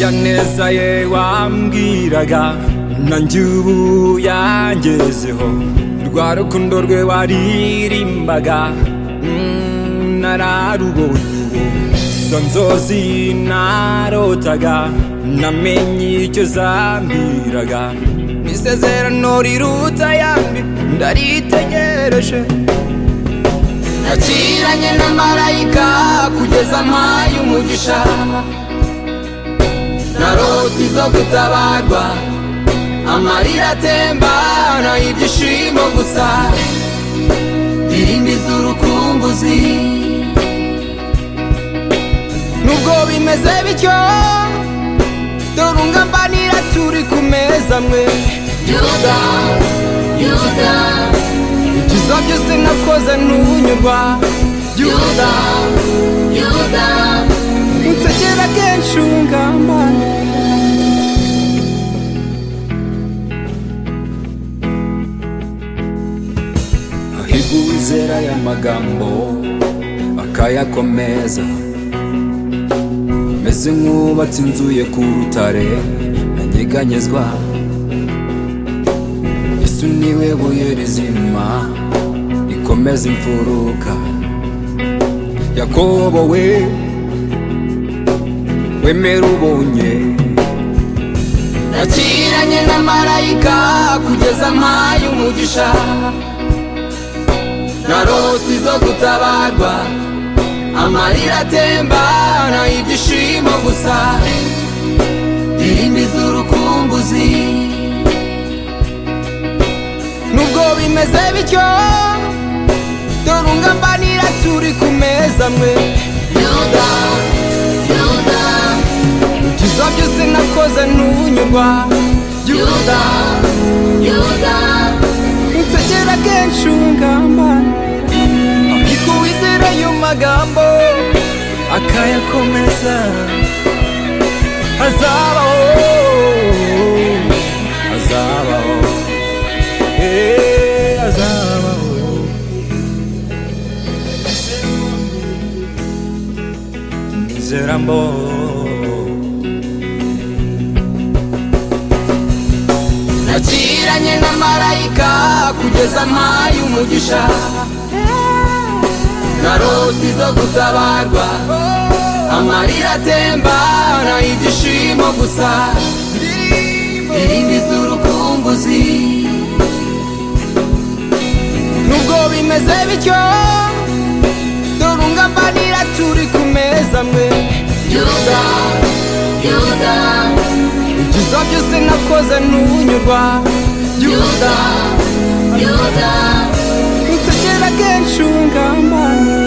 ya neza ye wambwiraga nanjye ubu yangezeho, rwa rukundo rwe waririmbaga nararubonye, zo nzozi narotaga namenye icyo zambwiraga, n'isezerano riruta ayandi ndaritegereje. Nakiranye na marayika kugeza mpaye umugisha, narose izo gutabarwa, amarira atembana ibyishimo gusa, ndirimbi z'urukumbuzi. Nubwo bimeze bityo dore ungambanira turi ku meza amwe, Yuda Yuda ibyiza byose nakoze ntunyurwa, Yuda Yuda unsekera kenshi ungambanira. Hahirwa uwizera aya magambo akayakomeza, meze nk'ubatse inzu ye ku rutare ntanyeganyezwa. Yesu niwe buye rizima rikomeza imfuruka. Yakobo we wemera ubonye, nakiranye na marayika kugeza mpaye umugisha, narose izo gutabarwa, amarira atembana ibyishimo gusa, ndirimbi z'urukumbuzi. Nubwo bimeze bityo dore ungambanira turi ku meza amwe, Yuda Yuda ibyiza byose nakoze ntunyurwa, Yuda Yuda unsekera kenshi ungambanira. Ariko wizera ayo magambo akayakomeza, azabaho azabaho azabaho. Nizera mbo nakiranye na marayika kugeza mpaye umugisha, narose izo gutabarwa, amarira atembana ibyishimo gusa, ndirimbi z'urukumbuzi. Nubwo bimeze bityo dore ungambanira turi ku meza amwe, Yuda Yuda ibyiza byose nakoze ntunyurwa, Yuda Yuda unsekera kenshi ungambanira.